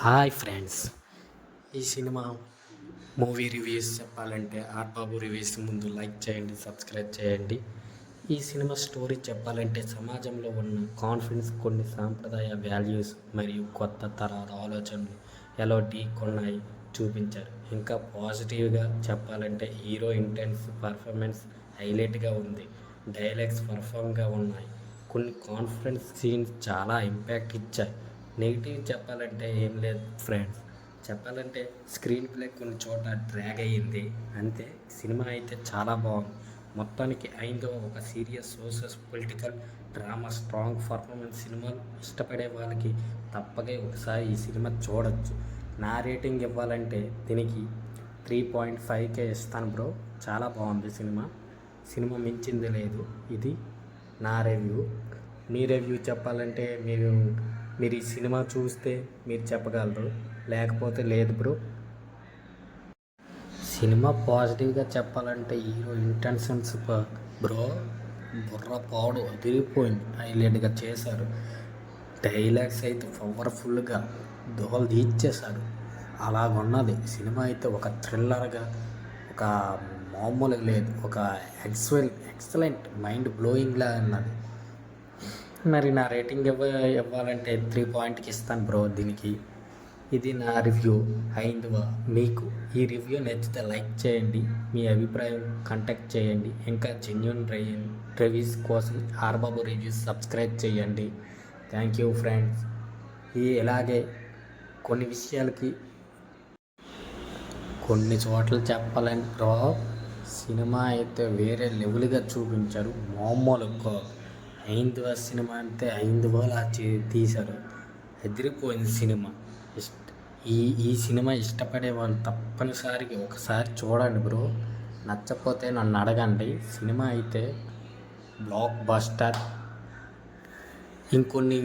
Hi friends, ఈ cinema movie reviews చెప్పాలంటే బాబు reviews ముందు లైక్ చేయండి, సబ్స్క్రైబ్ చేయండి. ఈ సినిమా స్టోరీ చెప్పాలంటే సమాజంలో ఉన్న కాన్ఫిడెన్స్, కొన్ని సాంప్రదాయ వాల్యూస్ మరియు కొత్త తరాల ఆలోచనలు ఎలా ఢీకొన్నాయి చూపించారు. ఇంకా పాజిటివ్గా చెప్పాలంటే హీరో ఇంటెన్స్ పర్ఫార్మెన్స్ హైలైట్గా ఉంది. డైలాగ్స్ పర్ఫామ్గా ఉన్నాయి. కొన్ని కాన్ఫిడెన్స్ సీన్స్ చాలా ఇంపాక్ట్ ఇచ్చాయి. నెగిటివ్ చెప్పాలంటే ఏం లేదు ఫ్రెండ్స్. చెప్పాలంటే స్క్రీన్ ప్లే కొన్ని చోట డ్రాగ్ అయ్యింది అంతే. సినిమా అయితే చాలా బాగుంది. మొత్తానికి అయిందో ఒక serious socio political drama strong performance. సినిమాలు ఇష్టపడే వాళ్ళకి తప్పకే ఒకసారి ఈ సినిమా చూడొచ్చు. నా రేటింగ్ ఇవ్వాలంటే దీనికి 3.5K ఇస్తాను బ్రో. చాలా బాగుంది సినిమా. సినిమా మించింది లేదు. ఇది నా రివ్యూ. మీ రివ్యూ చెప్పాలంటే మీరు ఈ సినిమా చూస్తే మీరు చెప్పగలరు, లేకపోతే లేదు బ్రో. సినిమా పాజిటివ్గా చెప్పాలంటే హీరో ఇంటెన్షన్స్ బ్రో బుర్ర పాడు అదిరిపోయింది, హైలైట్గా చేశారు. డైలాగ్స్ అయితే పవర్ఫుల్గా దోహలు తీర్చేశారు. అలాగున్నది సినిమా అయితే. ఒక థ్రిల్లర్గా, ఒక మామూలుగా లేదు, ఒక ఎక్సలెంట్ మైండ్ బ్లోయింగ్లా ఉన్నది. మరి నా రేటింగ్ ఇవ్వాలంటే 3 ఇస్తాను బ్రో దీనికి. ఇది నా రివ్యూ. అయిందివా మీకు ఈ రివ్యూ నచ్చితే లైక్ చేయండి, మీ అభిప్రాయం కాంటాక్ట్ చేయండి. ఇంకా జెన్యూన్ రివ్యూస్ కోసం బాబు రివ్యూస్ సబ్స్క్రైబ్ చేయండి. Thank you friends. ఇలాగే కొన్ని విషయాలకి కొన్ని చోట్ల చెప్పాలంటే బ్రో, సినిమా అయితే వేరే లెవెల్గా చూపించారు. మామూలుగా ఐందువ సినిమా అంటే ఐందువలా తీశారు. ఎదిరిపోయింది సినిమా. ఈ సినిమా ఇష్టపడే వాళ్ళు తప్పనిసరిగా ఒకసారి చూడండి బ్రో. నచ్చకపోతే నన్ను అడగండి. సినిమా అయితే బ్లాక్ బస్టర్. ఇంకొన్ని